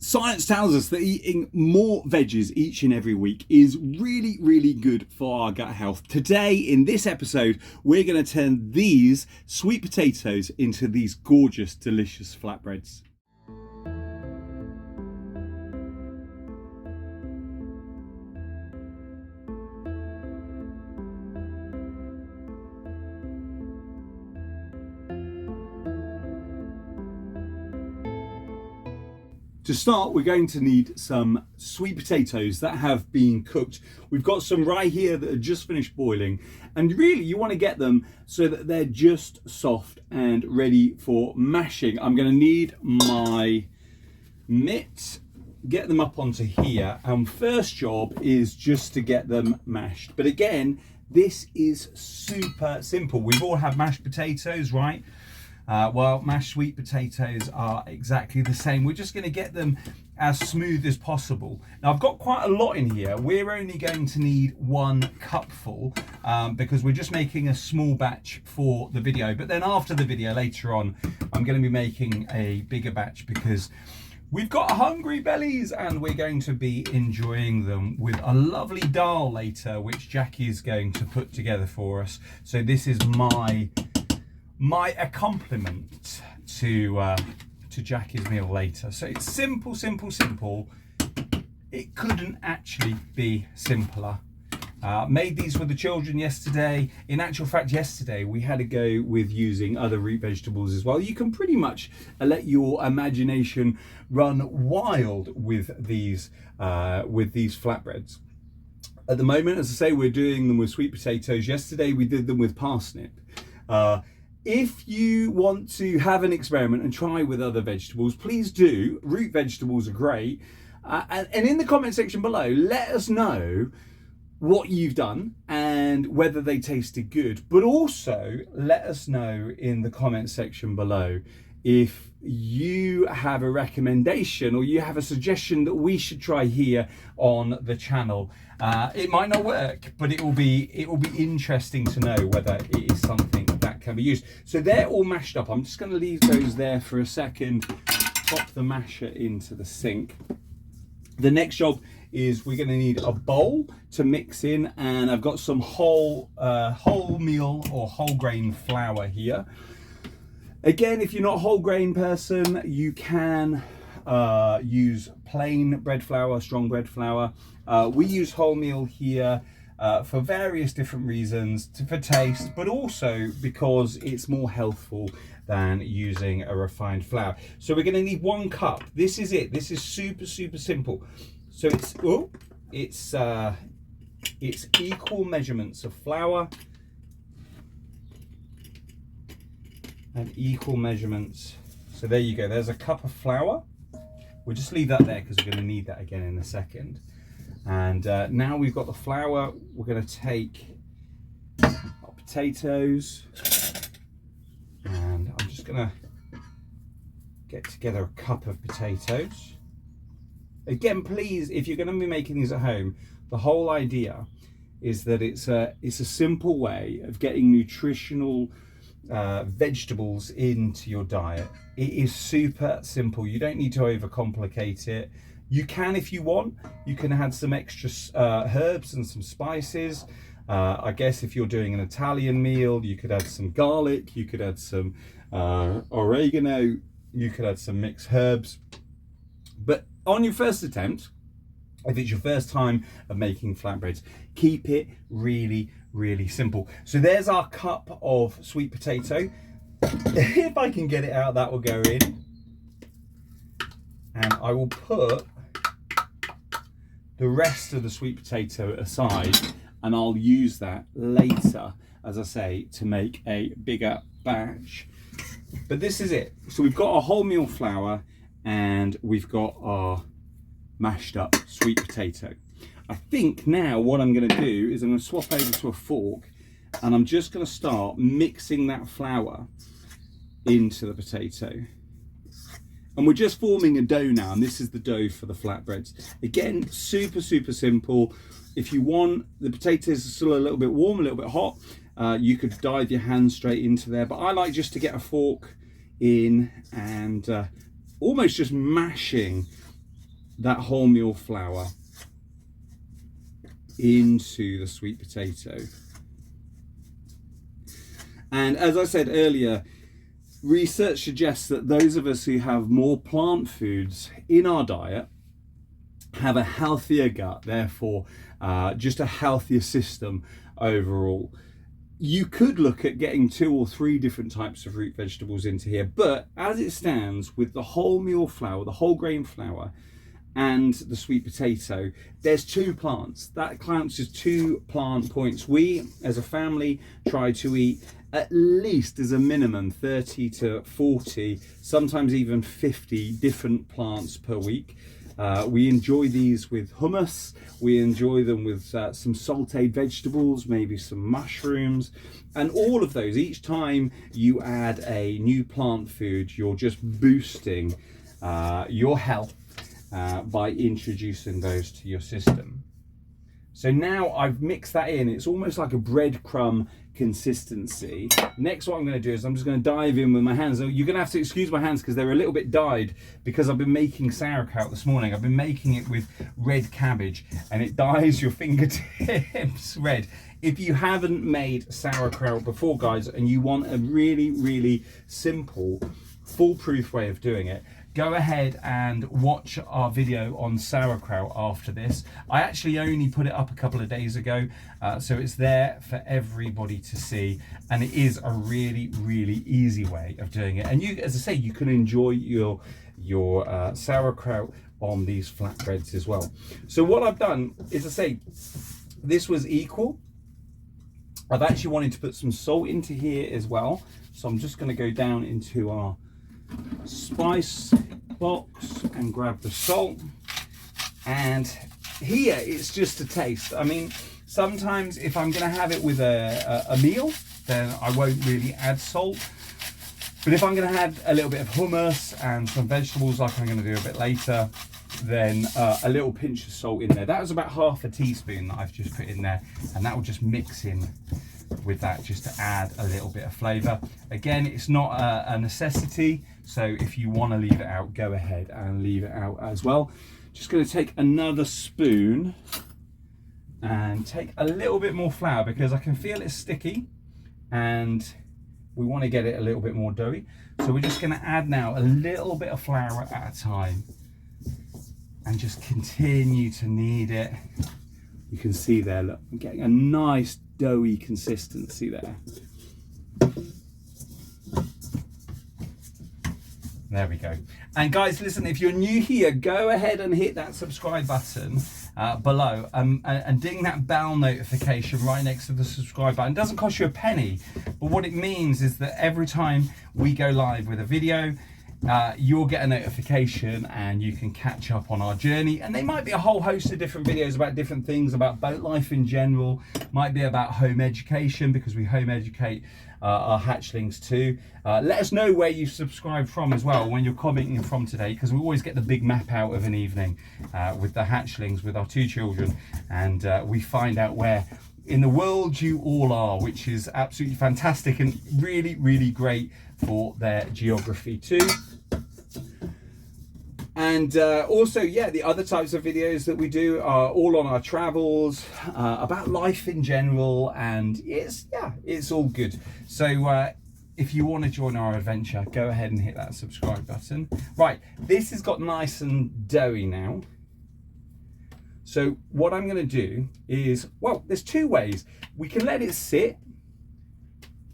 Science tells us that eating more veggies each and every week is really, really good for our gut health. Today, in this episode, we're going to turn these sweet potatoes into these gorgeous, delicious flatbreads. To start, we're going to need some sweet potatoes that have been cooked. We've got some right here that are just finished boiling, and really you want to get them so that they're just soft and ready for mashing. I'm going to need my mitt, get them up onto here, and first job is just to get them mashed. But again, this is super simple. We've all had mashed potatoes, right? Well, mashed sweet potatoes are exactly the same. We're just going to get them as smooth as possible. Now, I've got quite a lot in here. We're only going to need 1 cupful because we're just making a small batch for the video. But then after the video later on, I'm going to be making a bigger batch because we've got hungry bellies and we're going to be enjoying them with a lovely dal later, which Jackie is going to put together for us. So this is my accompaniment to Jackie's meal later. So it's simple, simple, simple. It couldn't actually be simpler. Made these with the children yesterday. In actual fact, yesterday we had a go with using other root vegetables as well. You can pretty much let your imagination run wild with these flatbreads. At the moment, as I say, we're doing them with sweet potatoes. Yesterday we did them with parsnip. If you want to have an experiment and try with other vegetables, please do. Root vegetables are great. And in the comment section below, let us know what you've done and whether they tasted good. But also let us know in the comment section below if you have a recommendation or you have a suggestion that we should try here on the channel. It might not work, but it will be interesting to know whether it is something that can be used. So they're all mashed up. I'm just going to leave those there for a second. Pop the masher into the sink. The next job is we're going to need a bowl to mix in, and I've got some wholemeal or whole grain flour here. Again, if you're not a whole grain person, you can use plain bread flour, strong bread flour. We use wholemeal here for various different reasons, for taste, but also because it's more healthful than using a refined flour. So we're going to need 1 cup. This is it. This is super, super simple. So it's equal measurements of flour and equal measurements. So there you go. There's a cup of flour. We'll just leave that there because we're going to need that again in a second. And now we've got the flour, we're going to take our potatoes, and I'm just going to get together a cup of potatoes. Again, please, if you're going to be making these at home, the whole idea is that it's a simple way of getting nutritional vegetables into your diet. It is super simple. You don't need to overcomplicate it. You can, if you want, you can add some extra herbs and some spices. I guess if you're doing an Italian meal, you could add some garlic, you could add some oregano, you could add some mixed herbs. But on your first attempt, if it's your first time of making flatbreads, keep it really, really simple. So there's our cup of sweet potato. If I can get it out, that will go in. And I will put the rest of the sweet potato aside, and I'll use that later, as I say, to make a bigger batch. But this is it. So we've got our wholemeal flour and we've got our mashed up sweet potato. I think now what I'm going to do is I'm going to swap over to a fork, and I'm just going to start mixing that flour into the potato. And we're just forming a dough now, and this is the dough for the flatbreads. Again, super, super simple. If you want, the potatoes are still a little bit warm, a little bit hot, you could dive your hand straight into there. But I like just to get a fork in and almost just mashing that wholemeal flour into the sweet potato. And as I said earlier, research suggests that those of us who have more plant foods in our diet have a healthier gut, therefore just a healthier system overall. You could look at getting 2 or 3 different types of root vegetables into here, but as it stands with the wholemeal flour, the whole grain flour, and the sweet potato, there's 2 plants. That counts as 2 plant points. We, as a family, try to eat at least as a minimum 30 to 40, sometimes even 50 different plants per week. We enjoy these with hummus. We enjoy them with some sauteed vegetables, maybe some mushrooms, and all of those. Each time you add a new plant food, you're just boosting your health by introducing those to your system. So now I've mixed that in. It's almost like a breadcrumb consistency. Next, what I'm going to do is I'm just going to dive in with my hands. You're going to have to excuse my hands because they're a little bit dyed, because I've been making sauerkraut this morning. I've been making it with red cabbage, and it dyes your fingertips red. If you haven't made sauerkraut before, guys, and you want a really, really simple, foolproof way of doing it, go ahead and watch our video on sauerkraut after this. I actually only put it up a couple of days ago, so it's there for everybody to see, and it is a really, really easy way of doing it. And you, as I say, you can enjoy your sauerkraut on these flatbreads as well. So what I've done is, I say, this was equal. I've actually wanted to put some salt into here as well, so I'm just going to go down into our spice box and grab the salt, and here it's just a taste. I mean, sometimes if I'm going to have it with a meal, then I won't really add salt, but if I'm going to add a little bit of hummus and some vegetables like I'm going to do a bit later, then a little pinch of salt in there. That was about half a teaspoon that I've just put in there, and that will just mix in with that just to add a little bit of flavor. Again, it's not a necessity, so if you want to leave it out, go ahead and leave it out as well. Just going to take another spoon and take a little bit more flour, because I can feel it's sticky and we want to get it a little bit more doughy. So we're just going to add now a little bit of flour at a time and just continue to knead it. You can see there, look, I'm getting a nice doughy consistency there. There we go. And guys, listen, if you're new here, go ahead and hit that subscribe button below and ding that bell notification right next to the subscribe button. It doesn't cost you a penny, but what it means is that every time we go live with a video, you'll get a notification and you can catch up on our journey. And they might be a whole host of different videos about different things, about boat life in general, might be about home education, because we home educate our hatchlings too. Let us know where you subscribe from as well when you're commenting from today, because we always get the big map out of an evening with the hatchlings, with our 2 children, and we find out where in the world you all are, which is absolutely fantastic and really, really great for their geography too. And also, yeah, the other types of videos that we do are all on our travels, about life in general, and it's all good. So if you want to join our adventure, go ahead and hit that subscribe button. Right, this has got nice and doughy now. So what I'm going to do is, well, there's 2 ways. We can let it sit,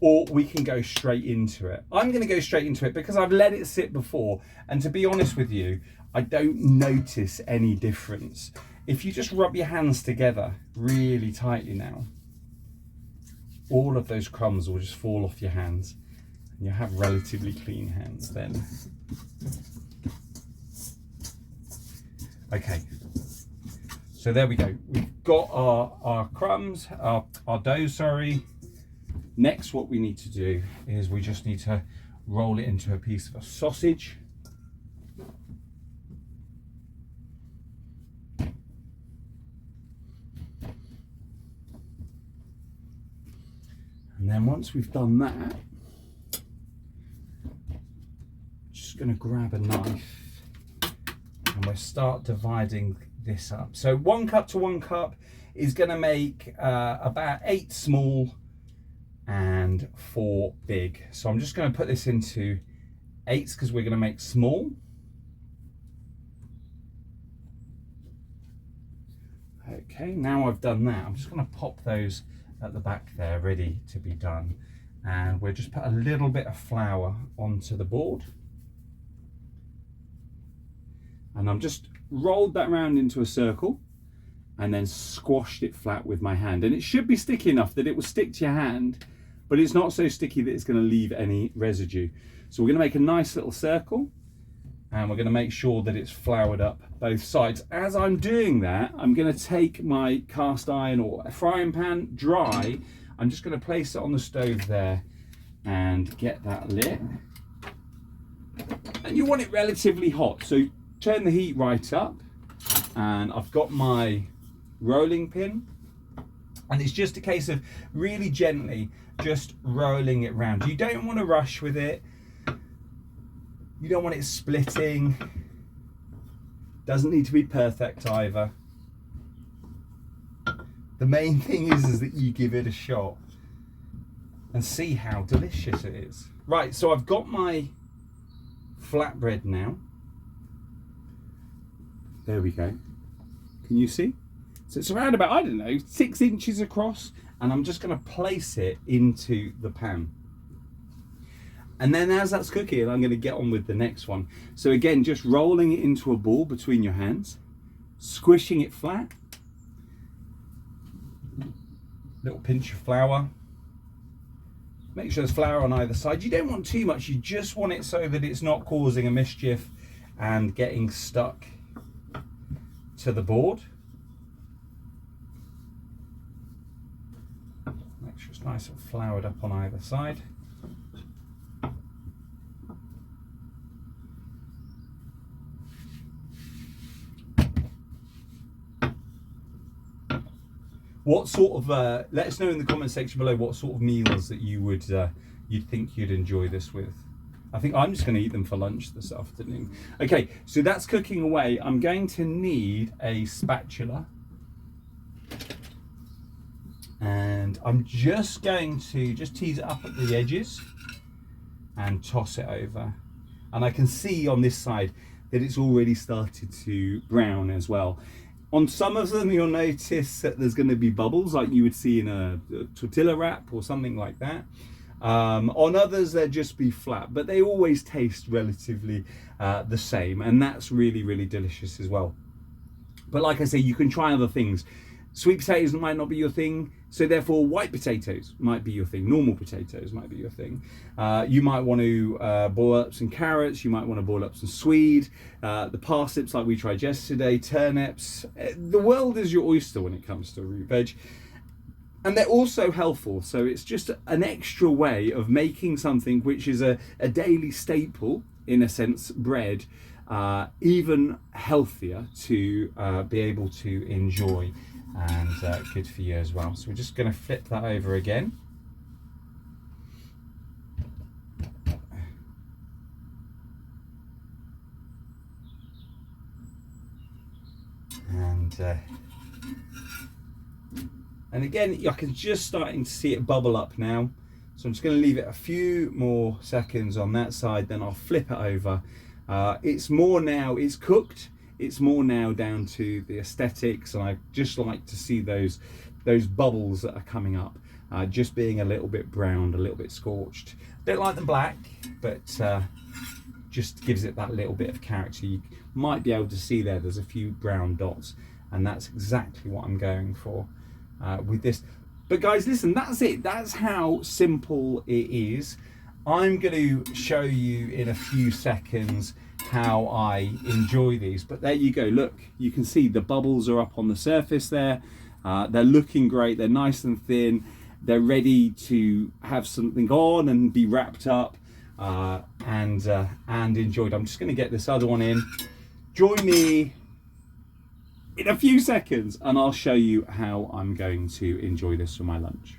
or we can go straight into it. I'm going to go straight into it because I've let it sit before, and to be honest with you, I don't notice any difference. If you just rub your hands together really tightly now, all of those crumbs will just fall off your hands, and you'll have relatively clean hands then. Okay. So there we go. We've got our crumbs, our dough, sorry. Next, what we need to do is we just need to roll it into a piece of a sausage. And then once we've done that, just going to grab a knife, and and we'll start dividing this up. So 1 cup to 1 cup is going to make about 8 small and 4 big. So I'm just going to put this into 8s because we're going to make small. Okay, now I've done that, I'm just going to pop those at the back there ready to be done, and we'll just put a little bit of flour onto the board, and I'm just rolled that round into a circle and then squashed it flat with my hand, and it should be sticky enough that it will stick to your hand, but it's not so sticky that it's going to leave any residue. So we're going to make a nice little circle, and we're going to make sure that it's floured up both sides. As I'm doing that, I'm going to take my cast iron or a frying pan dry. I'm just going to place it on the stove there and get that lit. And you want it relatively hot, so turn the heat right up. And I've got my rolling pin, and it's just a case of really gently just rolling it round. You don't want to rush with it. You don't want it splitting. Doesn't need to be perfect either. The main thing is that you give it a shot and see how delicious it is. Right, so I've got my flatbread now. There we go. Can you see? So it's around about, I don't know, 6 inches across, and I'm just going to place it into the pan. And then as that's cooking, I'm going to get on with the next one. So again, just rolling it into a ball between your hands, squishing it flat, little pinch of flour. Make sure there's flour on either side. You don't want too much, you just want it so that it's not causing a mischief and getting stuck to the board. Make sure it's nice and floured up on either side. What sort of, let us know in the comment section below what sort of meals that you would, you'd think you'd enjoy this with. I think I'm just going to eat them for lunch this afternoon. Okay, so that's cooking away. I'm going to need a spatula. And I'm just going to just tease it up at the edges and toss it over. And I can see on this side that it's already started to brown as well. On some of them, you'll notice that there's going to be bubbles like you would see in a tortilla wrap or something like that. On others, they'll just be flat, but they always taste relatively the same, and that's really, really delicious as well. But like I say, you can try other things. Sweet potatoes might not be your thing, so therefore white potatoes might be your thing. Normal potatoes might be your thing. You might want to boil up some carrots. You might want to boil up some swede. The parsnips, like we tried yesterday, turnips. The world is your oyster when it comes to root veg. And they're also healthful, so it's just an extra way of making something which is a daily staple, in a sense, bread, even healthier to be able to enjoy, and good for you as well. So we're just going to flip that over again. And again, I can just starting to see it bubble up now. So I'm just going to leave it a few more seconds on that side, then I'll flip it over. It's more now, it's cooked. It's more now down to the aesthetics, and I just like to see those bubbles that are coming up, just being a little bit browned, a little bit scorched. Don't like them black, but just gives it that little bit of character. You might be able to see there's a few brown dots, and that's exactly what I'm going for with this. But guys, listen, that's it. That's how simple it is. I'm going to show you in a few seconds how I enjoy these, but there you go. Look, you can see the bubbles are up on the surface there. They're looking great. They're nice and thin. They're ready to have something on and be wrapped up and enjoyed. I'm just going to get this other one in. Join me in a few seconds and I'll show you how I'm going to enjoy this for my lunch.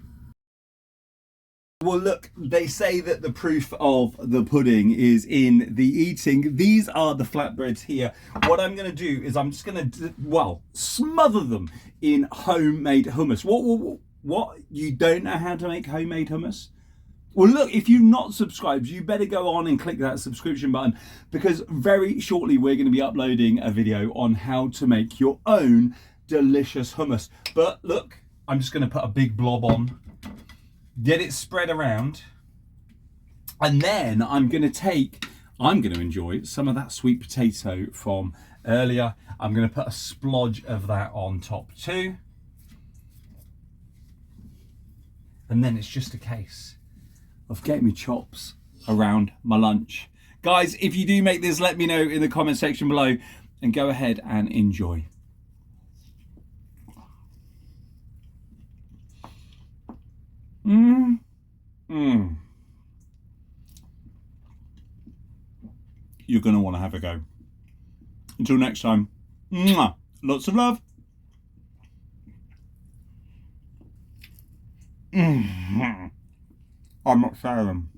Well, look, they say that the proof of the pudding is in the eating. These are the flatbreads here. What I'm going to do is I'm just going to, well, smother them in homemade hummus. What? You don't know how to make homemade hummus? Well, look, if you've not subscribed, you better go on and click that subscription button, because very shortly we're going to be uploading a video on how to make your own delicious hummus. But look, I'm just going to put a big blob on, get it spread around, and then I'm going to enjoy some of that sweet potato from earlier. I'm going to put a splodge of that on top too. And then it's just a case of getting me chops around my lunch. Guys, if you do make this, let me know in the comment section below, and go ahead and enjoy. You're going to want to have a go. Until next time, lots of love. I'm not sharing them.